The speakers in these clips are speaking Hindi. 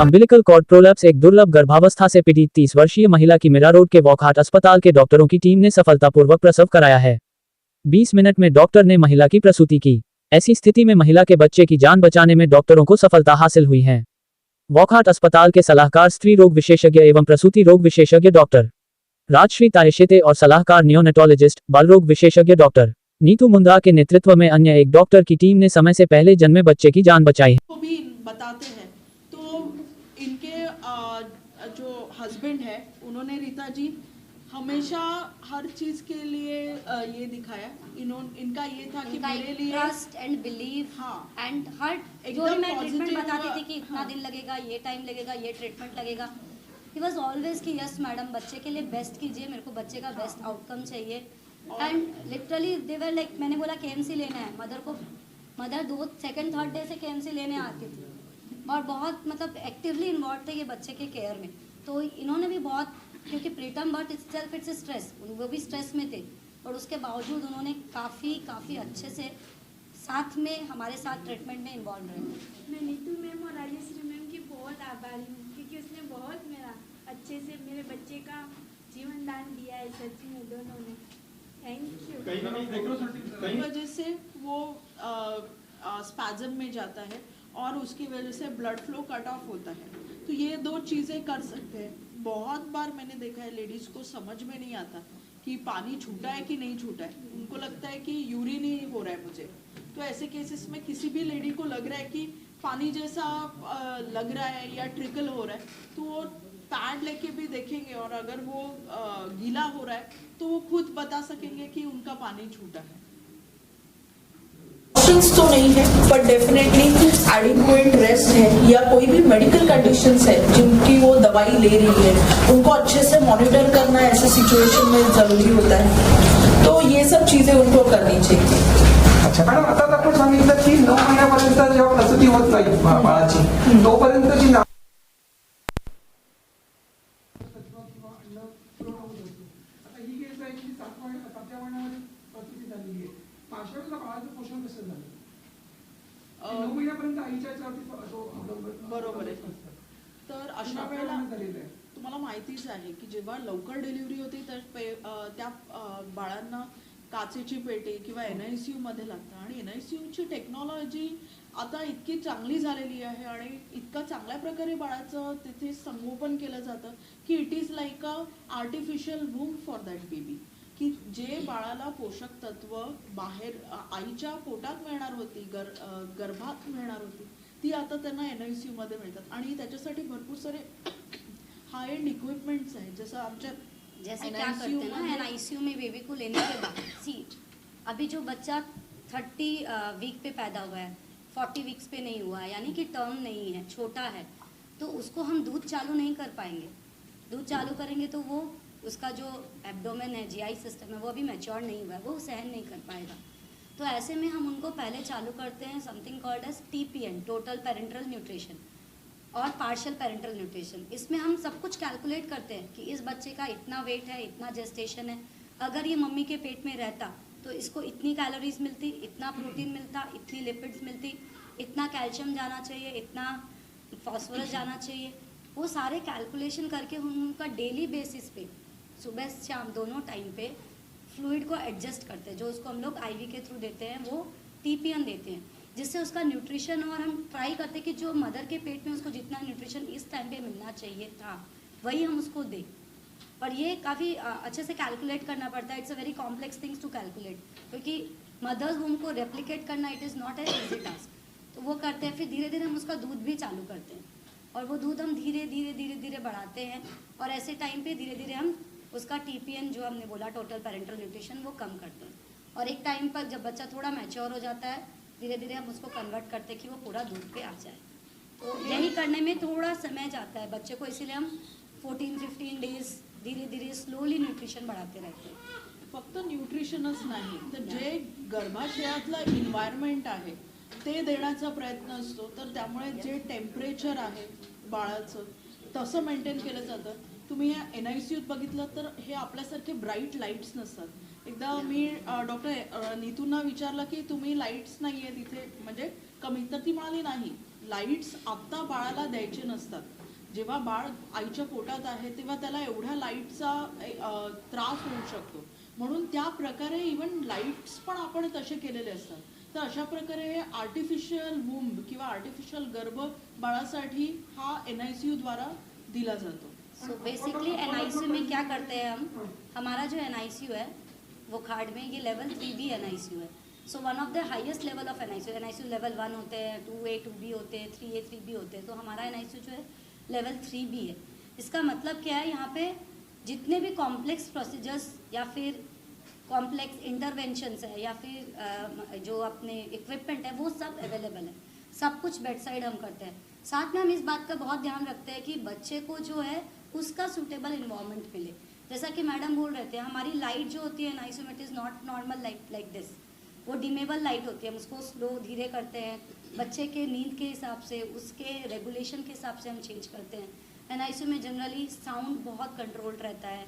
अम्बिलिकल कॉर्ड प्रोलैप्स एक दुर्लभ गर्भावस्था से पीड़ित 30 वर्षीय महिला की मीरा रोड के वॉकहार्ट अस्पताल के डॉक्टरों की टीम ने सफलतापूर्वक प्रसव कराया है। 20 मिनट में डॉक्टर ने महिला की प्रसूति की। ऐसी स्थिति में महिला के बच्चे की जान बचाने में डॉक्टरों को सफलता हासिल हुई है। वॉकहार्ट अस्पताल के सलाहकार स्त्री रोग विशेषज्ञ एवं प्रसूति रोग विशेषज्ञ डॉक्टर राजश्री तायशेते और सलाहकार नियोनेटोलॉजिस्ट बाल रोग विशेषज्ञ डॉक्टर नीतू मुंद्रा के नेतृत्व में अन्य एक डॉक्टर की टीम ने समय से पहले जन्मे बच्चे की जान बचाई है। वो भी बताते हैं तो इनके जो हस्बैंड है उन्होंने रीता जी हमेशा हर चीज के लिए ये दिखाया। इनका ये था कि मेरे लिए ट्रस्ट एंड बिलीव। हाँ एंड हर जो भी मैं ट्रीटमेंट बताती थी कि इतना हाँ, दिन लगेगा, ये टाइम लगेगा, ये ट्रीटमेंट लगेगा, ही वाज ऑलवेज कि यस मैडम बच्चे के लिए बेस्ट कीजिए, मेरे को बच्चे का बेस्ट आउटकम चाहिए। And literally they were like, मैंने बोला केएमसी लेना है मदर 2 सेकंड 3rd डे से केएमसी लेने आती थी और बहुत मतलब एक्टिवली इन्वॉल्व थे ये बच्चे के केयर में। तो इन्होंने भी बहुत, क्योंकि preterm birth itself it's stress, वो भी स्ट्रेस में थे और उसके बावजूद उन्होंने काफ़ी अच्छे से साथ में हमारे साथ ट्रीटमेंट में इन्वॉल्व रहे। मैं नीतू मैम और राजेश्री मैम की बहुत आभारी हूँ क्योंकि उसने बहुत मेरा अच्छे से मेरे बच्चे का जीवन दान दिया है, सच में दोनों ने। Thank you. वजह से वो स्पैज़म में जाता है और उसकी वजह से ब्लड फ्लो कट ऑफ होता है। तो ये 2 चीज़ें कर सकते हैं। बहुत बार मैंने देखा है लेडीज़ को समझ में नहीं आता कि पानी छूटा है कि नहीं छूटा है, उनको लगता है कि यूरिन ही हो रहा है मुझे। तो ऐसे केसेस में किसी भी लेडी को लग रहा है कि पानी जैसा लग रहा है या ट्रिकल हो रहा है तो वो पैड लेके भी देखेंगे और अगर वो गीला हो रहा है तो वो खुद बता सकेंगे कि उनका पानी छूटा है। ऑप्शंस तो नहीं है पर डेफिनेटली एडिक्वेट रेस्ट है या कोई भी मेडिकल कंडीशंस है जिनकी वो दवाई ले रही है उनको अच्छे से मॉनिटर करना ऐसे सिचुएशन में जरूरी होता है। तो ये सब चीजें उनको करनी चाहिए। अच्छा मॅडम, आता आपण सांगितलं की 9 महिन्यापर्यंत जेव्हा प्रसूती होत नाही बाळाची तोपर्यंत जी बरोबर आहे। तर अशा वेळेला तुम्हाला माहितीच आहे की जेव्हा लवकर डिलिव्हरी होती तर त्या बाळांना काचेची पेटी किंवा NICU मध्ये लागतं आणि NICU ची टेक्नॉलॉजी आता इतकी चांगली झालेली आहे आणि इतका चांगल्या प्रकारे बाळाचं तिथे संगोपन केलं जातं की it is like a artificial womb for that baby, की जे बाळाला पोषक तत्व बाहेर आईच्या पोटात मिळणार होती, गर्भात मिळणार होती, ती आता त्यांना NICU मध्ये मिळतात आणि त्याच्यासाठी भरपूर सारे हाई एंड इक्विपमेंट्स आहेत। जसं आमच्या जैसे क्या करते हैं ना NICU में बेबी को लेने के बाद, सी अभी जो बच्चा 30 वीक पे पैदा हुआ है, 40 वीक्स पे नहीं हुआ है, यानी कि टर्म नहीं है, छोटा है, तो उसको हम दूध चालू नहीं कर पाएंगे। दूध चालू करेंगे तो वो उसका जो एब्डोमेन है, GI सिस्टम है, वो अभी मैच्योर नहीं हुआ है, वो सहन नहीं कर पाएगा। तो ऐसे में हम उनको पहले चालू करते हैं something called as TPN, total parenteral nutrition, और पार्शियल पेरेंटल न्यूट्रिशन। इसमें हम सब कुछ कैलकुलेट करते हैं कि इस बच्चे का इतना वेट है, इतना जेस्टेशन है, अगर ये मम्मी के पेट में रहता तो इसको इतनी कैलोरीज मिलती, इतना प्रोटीन मिलता, इतनी लिपिड्स मिलती, इतना कैल्शियम जाना चाहिए, इतना फॉस्फोरस जाना चाहिए। वो सारे कैलकुलेशन करके हम उनका डेली बेसिस पे सुबह शाम दोनों टाइम पे फ्लूइड को एडजस्ट करते हैं। जो उसको हम लोग IV के थ्रू देते हैं वो TPN देते हैं, जिससे उसका न्यूट्रिशन, और हम ट्राई करते हैं कि जो मदर के पेट में उसको जितना न्यूट्रिशन इस टाइम पे मिलना चाहिए था वही हम उसको दें। और ये काफ़ी अच्छे से कैलकुलेट करना पड़ता है। It's a very complex things to calculate, क्योंकि मदर्स होम को रेप्लिकेट करना it is not a easy task. तो वो करते हैं, फिर धीरे धीरे हम उसका दूध भी चालू करते हैं और वो दूध हम धीरे धीरे बढ़ाते हैं और ऐसे टाइम पे धीरे धीरे हम उसका TPN जो हमने बोला टोटल पेरेंटल न्यूट्रिशन वो कम करते हैं। और एक टाइम पर जब बच्चा थोड़ा मैच्योर हो जाता है धीरे धीरे हम उसको कन्वर्ट करते हैं कि वो पूरा दूध पे आ जाए। तो यही करने में थोड़ा समय जाता है बच्चे को, इसीलिए हम 14-15 डेज धीरे धीरे स्लोली न्यूट्रिशन बढ़ाते रहते हैं। फक्त न्यूट्रिशनच नाही तर जे गर्भाशयातलं इन्व्हायरमेंट आहे ते देण्याचा प्रयत्न असतो। तर त्यामुळे जे टेम्परेचर आहे बाळाचं तसं मेंटेन केलं जातं। तुम्ही या NICUत बघितलं तर हे आपल्यासारखे ब्राईट लाईट्स नसतात। एकदा मी डॉक्टर नीतूंना विचारलं की तुम्ही लाईट्स नाही आहे तिथे म्हणजे कमी, तर ती म्हणाली नाही लाईट्स आत्ता बाळाला द्यायचे नसतात. जेव्हा बाळ आईच्या पोटात आहे तेव्हा त्याला एवढ्या लाईटचा त्रास होऊ शकतो. म्हणून त्या प्रकारे इवन लाईट्स पण आपण तसे केलेले असतात. तर अशा प्रकारे आर्टिफिशियल वूम्ब किंवा आर्टिफिशियल गर्भ बाळासाठी हा NICU द्वारा दिला जातो. सो बेसिकली NICU में क्या करते हैं हम, हमारा जो NICU है वो खाड़ में ये लेवल 3B NICU है. So one of the highest level of NICU level 1 होते हैं, 2A 2B होते हैं, 3A 3B होते हैं. तो हमारा NICU जो है लेवल 3B है. इसका मतलब क्या है, यहाँ पे जितने भी कॉम्प्लेक्स प्रोसीजर्स या फिर कॉम्प्लेक्स इंटरवेंशंस है या फिर जो अपने इक्विपमेंट है वो सब अवेलेबल है. सब कुछ बेड साइड हम करते हैं. साथ में हम इस बात का बहुत ध्यान रखते हैं कि बच्चे को जो है उसका सूटेबल इन्वायरमेंट मिले. जैसा कि मैडम बोल रहे थे, हमारी लाइट जो होती है NICU में it is not normal light like this. वो डिमेबल लाइट होती है. हम उसको स्लो धीरे करते हैं, बच्चे के नींद के हिसाब से, उसके रेगुलेशन के हिसाब से हम चेंज करते हैं. NICU में जनरली साउंड बहुत कंट्रोल्ड रहता है.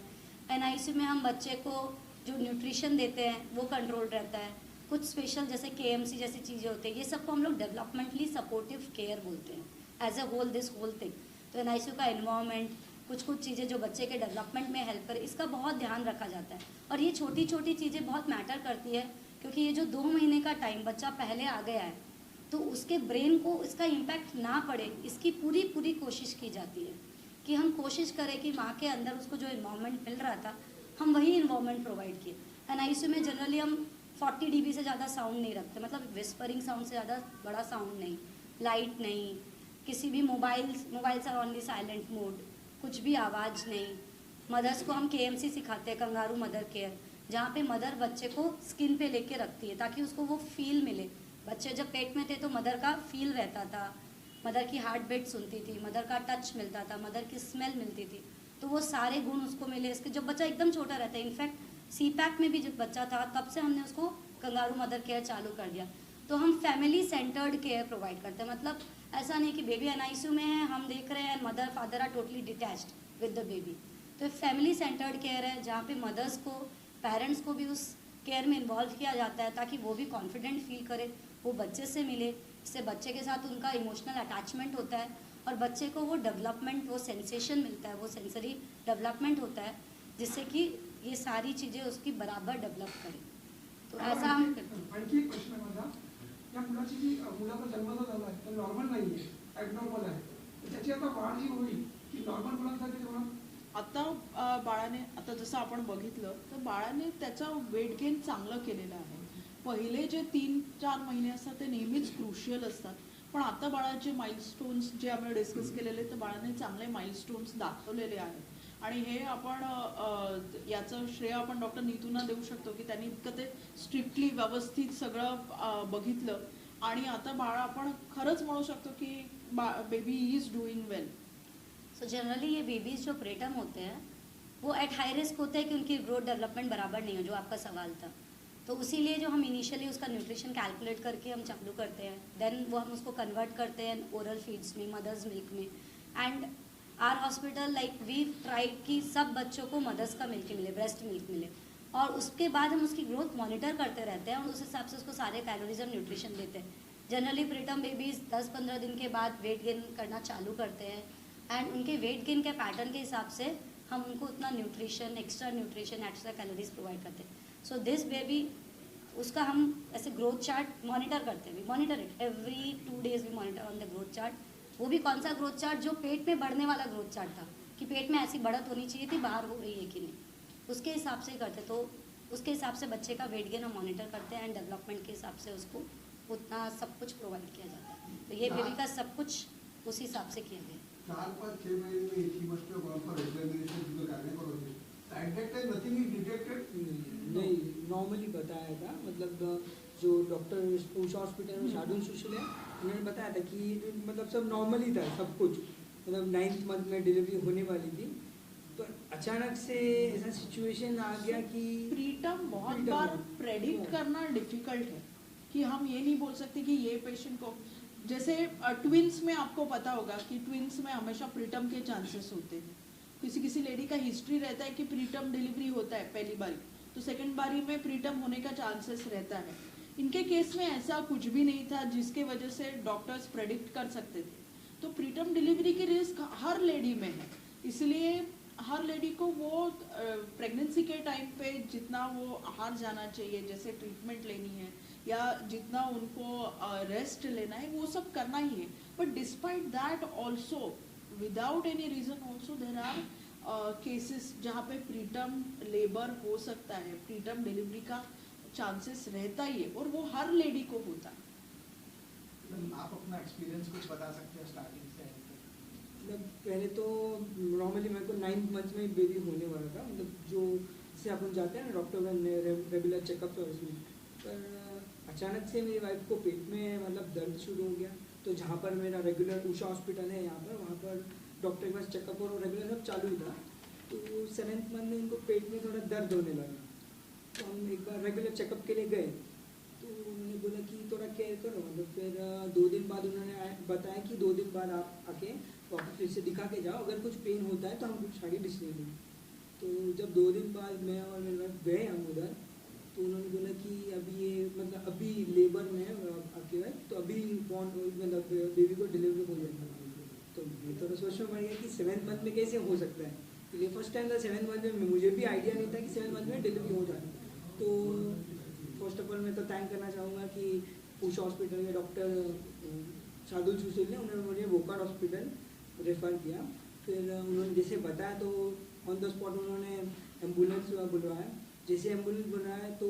NICU में हम बच्चे को जो न्यूट्रिशन देते हैं वो कंट्रोल रहता है. कुछ स्पेशल जैसे KMC जैसी चीज़ें होती हैं, ये सबको हम लोग डेवलपमेंटली सपोर्टिव केयर बोलते हैं. As a whole this whole thing. तो NICU का इन्वायरमेंट, कुछ चीज़ें जो बच्चे के डेवलपमेंट में हेल्प करे, इसका बहुत ध्यान रखा जाता है. और ये छोटी छोटी चीज़ें बहुत मैटर करती है, क्योंकि ये जो 2 महीने का टाइम बच्चा पहले आ गया है तो उसके ब्रेन को इसका इम्पैक्ट ना पड़े, इसकी पूरी कोशिश की जाती है कि हम कोशिश करें कि माँ के अंदर उसको जो इन्वायरमेंट मिल रहा था हम वही इन्वायरमेंट प्रोवाइड किए. NICU में जनरली हम 40 dB से ज़्यादा साउंड नहीं रखते, मतलब विस्परिंग साउंड से ज़्यादा बड़ा साउंड नहीं, लाइट नहीं, किसी भी mobiles are only silent mode, कुछ भी आवाज़ नहीं. मदर्स को हम KMC सिखाते हैं, कंगारू मदर केयर, जहाँ पे मदर बच्चे को स्किन पे लेके रखती है ताकि उसको वो फील मिले. बच्चे जब पेट में थे तो मदर का फील रहता था, मदर की हार्ट बीट सुनती थी, मदर का टच मिलता था, मदर की स्मेल मिलती थी. तो वो सारे गुण उसको मिले. इसके जब बच्चा एकदम छोटा रहता है, इनफैक्ट CPAC में भी जब बच्चा था तब से हमने उसको कंगारू मदर केयर चालू कर दिया. तो हम फैमिली सेंटर्ड केयर प्रोवाइड करते हैं. मतलब ऐसा नहीं कि बेबी NICU में है, हम देख रहे हैं, mother father are totally detached with the baby. तो फैमिली सेंटर्ड केयर है जहाँ पे मदर्स को, पेरेंट्स को भी उस केयर में इन्वॉल्व किया जाता है ताकि वो भी कॉन्फिडेंट फील करे, वो बच्चे से मिले, इससे बच्चे के साथ उनका इमोशनल अटैचमेंट होता है और बच्चे को वो डेवलपमेंट, वो सेंसेशन मिलता है, वो सेंसरी डेवलपमेंट होता है, जिससे कि ये सारी चीज़ें उसकी बराबर डेवलप करें. तो ऐसा हम करते हैं. आणखी एक प्रश्न माझा, या मुलाची जी मुलाचा जन्म जो झाला आहे तो नॉर्मल नाही आहे, ॲबनॉर्मल आहे. तर त्याची आता वाढ जी होईल ती नॉर्मल मुलांसाठी होणार. आता बाळाने, आता जसं आपण बघितलं तर बाळाने त्याचं वेट गेन चांगलं केलेलं आहे. पहिले जे 3-4 महिने असतात ते नेहमीच क्रुशियल असतात, पण आता बाळाचे माइलस्टोन्स जे आम्ही डिस्कस केलेले, तर बाळाने चांगले माइलस्टोन्स दाखवलेले आहेत. आणि हे आपण याचं श्रेय आपण डॉक्टर नीतूंना देऊ शकतो की त्यांनी इतकं ते स्ट्रिक्टली व्यवस्थित सगळं बघितलं आणि आता बाळ आपण खरंच म्हणू शकतो की baby is doing well. So generally ये बेबीज़ जो प्रेटम होते हैं वो एट हाई रिस्क होते हैं कि उनकी ग्रोथ डेवलपमेंट बराबर नहीं हो, जो आपका सवाल था. तो इसीलिए जो हम इनिशियली उसका न्यूट्रिशन कैलकुलेट करके हम चालू करते हैं, देन वो हम उसको कन्वर्ट करते हैं ओरल फीड्स में, मदर्स मिल्क में. And our hospital like we tried कि सब बच्चों को मदर्स का मिल्क मिले, ब्रेस्ट मिल्क मिले, और उसके बाद हम उसकी ग्रोथ मॉनिटर करते रहते हैं और उस हिसाब से उसको सारे कैलोरीज और न्यूट्रिशन देते हैं. जनरली प्रीटम बेबीज़ 10-15 दिन के बाद वेट गेन करना चालू करते हैं एंड उनके वेट गेन के पैटर्न के हिसाब से हम उनको उतना न्यूट्रिशन, एक्स्ट्रा कैलोरीज प्रोवाइड करते हैं. सो दिस बेबी, उसका हम ऐसे ग्रोथ चार्ट मॉनिटर करते हैं. We monitor it every 2 days, we monitor on the growth chart. वो भी कौन सा ग्रोथ चार्ट, जो पेट में बढ़ने वाला ग्रोथ चार्ट था कि पेट में ऐसी बढ़त होनी चाहिए थी, बाहर हो रही है कि नहीं, उसके हिसाब से करते. तो उसके हिसाब से बच्चे का वेट गेन हम मॉनिटर करते हैं एंड डेवलपमेंट के हिसाब से उसको उतना सब कुछ प्रोवाइड किया जाता है. तो ये बेबी का सब कुछ उस हिसाब से किया गया. 4-5-6 महीने में एक he must gone for examination जो करने को होती है. At that time nothing is detected. नहीं, नॉर्मली बताया था. मतलब जो डॉक्टर उषा हॉस्पिटल में शार्दुल सुशील है, उन्होंने बताया था कि मतलब सब नॉर्मली था, सब कुछ. मतलब 9th मंथ में डिलीवरी होने वाली थी, तो अचानक से ऐसा सिचुएशन आ गया कि प्रीटम बहुत बार प्रेडिक्ट करना डिफिकल्ट है कि हम ये नहीं बोल सकते कि ये पेशेंट को, जैसे ट्विंस में आपको पता होगा कि ट्विंस में हमेशा प्रीटम के चांसेस होते हैं. किसी लेडी का हिस्ट्री रहता है कि प्रीटम डिलीवरी होता है पहली बारी, तो सेकंड बारी में प्रीटम होने का चांसेस रहता है. इनके केस में ऐसा कुछ भी नहीं था जिसके वजह से डॉक्टर्स प्रेडिक्ट कर सकते थे। तो प्रीटर्म डिलीवरी की रिस्क हर लेडी में है, इसलिए हर लेडी को वो प्रेगनेंसी के टाइम पे जितना वो आहार जाना चाहिए, जैसे ट्रीटमेंट लेनी है या जितना उनको रेस्ट लेना है, वो सब करना ही है। But despite that also, without any reason also there are cases जहाँ पे प्रीटर्म लेबर हो सकता है, प्रीटर्म डिलीवरी का चांसेस रहता ही है, और वो हर लेडी को होता है। आप अपना एक्सपीरियंस कुछ बता सकते हो स्टार्टिंग से? मतलब पहले तो नॉर्मली मेरे को 9th मंथ में बेबी होने वाला था, मतलब जो जैसे अपन जाते हैं ना डॉक्टर में रेगुलर चेकअप और उसमें, पर अचानक से मेरी वाइफ को पेट में मतलब दर्द शुरू हो गया। तो जहाँ पर मेरा रेगुलर उषा हॉस्पिटल है यहाँ पर, वहाँ पर डॉक्टर के पास चेकअप और रेगुलर सब चालू ही था। तो 7th मंथ में उनको पेट में थोड़ा दर्द होने लगा, तो हम एक बार रेगुलर चेकअप के लिए गए। तो उन्होंने बोला कि थोड़ा केयर करो, मतलब फिर 2 दिन बाद उन्होंने बताया कि 2 दिन बाद आप आके डॉक्टर फिर से दिखा के जाओ, अगर कुछ पेन होता है तो हम कुछ आगे डिसीजन लेंगे। तो जब 2 दिन बाद मैं और मेरे वाइफ गए हम उधर, तो उन्होंने बोला कि अभी ये मतलब अभी लेबर में आपकी वाइफ, तो अभी मतलब बेबी को डिलीवरी हो जाएगा। तो मैं थोड़ा सोच में पड़ गया कि 7th मंथ में कैसे हो सकता है, क्योंकि फर्स्ट टाइम था 7th मंथ में, मुझे भी आइडिया नहीं था कि 7th मंथ में डिलीवरी हो जाए। तो फर्स्ट ऑफ ऑल मैं तो थैंक करना चाहूँगा कि उषा हॉस्पिटल के डॉक्टर शार्दुल सुशील ने उन्होंने मुझे वोकार्ड हॉस्पिटल रेफ़र किया। फिर उन्होंने जैसे बताया तो ऑन द स्पॉट उन्होंने एम्बुलेंस बुलवाया। जैसे एम्बुलेंस बुलाया तो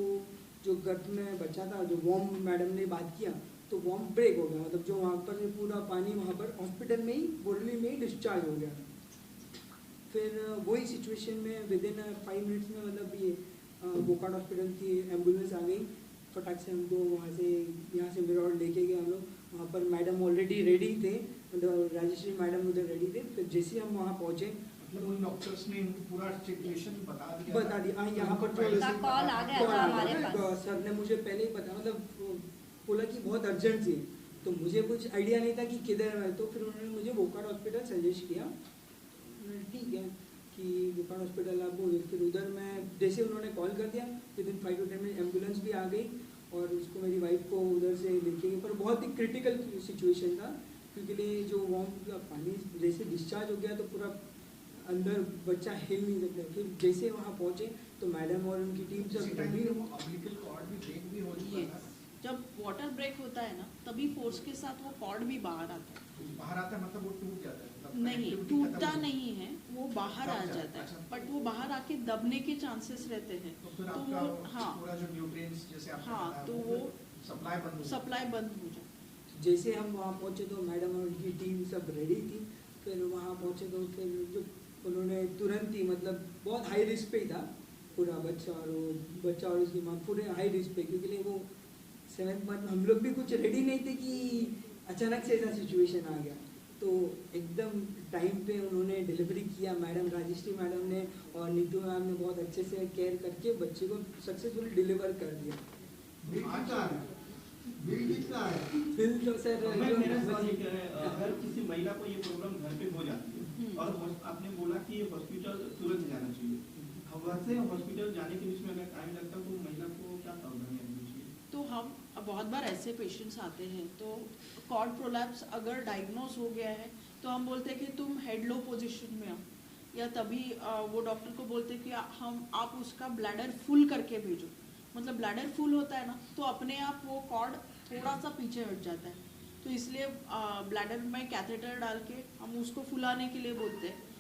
जो गर्भ में बच्चा था, जो वॉर्म मैडम ने बात किया, तो वॉर्म ब्रेक हो गया, मतलब जो वहाँ पर पूरा पानी वहाँ पर हॉस्पिटल में ही बोरली में ही डिस्चार्ज हो गया। फिर वही सिचुएशन में विद इन 5 मिनट्स में मतलब ये वोकार्ड हॉस्पिटल की एम्बुलेंस आ गई, फटाक से हमको वहाँ से यहाँ से मिरौर लेके गए हम लोग। वहाँ पर मैडम ऑलरेडी रेडी थे, मतलब राजेश्री मैडम उधर रेडी थे। फिर जैसे हम वहाँ पहुँचे, मतलब उन डॉक्टर्स ने इनको पूरा सिचुएशन बता दिया हाँ यहाँ पर पहले से कॉल आ गया था हमारे पास। सर ने मुझे पहले ही पता, मतलब बोला कि बहुत अर्जेंट थी, तो मुझे कुछ आइडिया नहीं था कि किधर है। तो फिर उन्होंने मुझे वोकार्ड हॉस्पिटल सजेस्ट किया, ठीक है कि वोकार्ड हॉस्पिटल आप बोलिए। फिर उधर मैं जैसे उन्होंने कॉल कर दिया, with in 5 to 10 minute ambulance भी आ गई और उसको मेरी वाइफ को उधर से लेके गई। पर बहुत ही क्रिटिकल सिचुएशन था, क्योंकि जो वॉर्म पानी जैसे डिस्चार्ज हो गया तो पूरा अंदर बच्चा हिल नहीं सकता। फिर जैसे वहाँ पहुँचे तो मैडम और उनकी टीम सब रेडी। अम्बिलिकल कॉर्ड भी ब्रेक भी हो चुका था। जब वाटर ब्रेक होता है ना, तभी फोर्स के साथ वो कॉर्ड भी बाहर आता है। बाहर आता है मतलब वो टूट जाता है? मतलब नहीं, connectivity टूटता खत्म हो नहीं है, वो बाहर आ दब जाता है, जाता है, अच्छा। बट वो बाहर आके दबने के चांसेस रहते हैं। तो फिर तो आपका वो हाँ पूरा जो न्यूट्रिएंट्स जैसे आपने हाँ, बताया, तो वो वो सप्लाई बंद हो सप्लाई बंद हो जाता है। जैसे हम वहाँ पहुँचे तो मैडम और उनकी टीम सब रेडी थी। फिर वहाँ पहुँचे तो फिर जो उन्होंने तुरंत ही, मतलब बहुत हाई रिस्क पे ही था पूरा बच्चा और उसकी माँ, पूरे हाई रिस्क पे, क्योंकि वो 7th मंथ हम लोग भी कुछ रेडी नहीं थे कि अचानक से ऐसा सिचुएशन आ गया। तो एकदम टाइम पे उन्होंने डिलीवरी किया, मैडम राजेश्री मैडम ने और नीतू मैम ने बहुत अच्छे से केयर करके बच्चे को सक्सेसफुली डिलीवर कर दिया। बिल कितना है? बिल कितना है? फिर तो सर मेरा सवाल ये है, अगर किसी महिला को ये प्रॉब्लम घर पे हो जाती है और आपने बोला कि हॉस्पिटल तुरंत जाना चाहिए, घर से हॉस्पिटल जाने के बीच में अगर टाइम लगता है तो महिला को क्या सावधानी रखनी चाहिए? तो हम बहुत बार ऐसे पेशेंट्स आते हैं, तो कॉर्ड प्रोलैप्स अगर डायग्नोज हो गया है तो हम बोलते हैं कि तुम हेड लो पोजीशन में आओ, या तभी वो डॉक्टर को बोलते हैं कि आप उसका ब्लैडर फुल करके भेजो। मतलब ब्लैडर फुल होता है ना, तो अपने आप वो कॉर्ड थोड़ा सा पीछे हट जाता है, तो इसलिए ब्लैडर में कैथेटर डाल के हम उसको फुलाने के लिए बोलते हैं।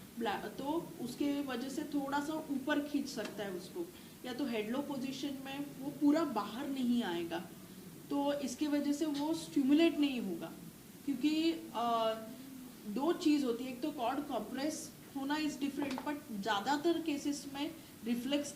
तो उसके वजह से थोड़ा सा ऊपर खींच सकता है उसको, या तो हेड लो पोजीशन में वो पूरा बाहर नहीं आएगा, तो इसके वजह से वो स्टिमुलेट नहीं होगा। क्योंकि 2 चीज़ होती है, एक तो कॉर्ड कंप्रेस होना इज़ डिफरेंट, बट ज़्यादातर केसेस में रिफ्लेक्स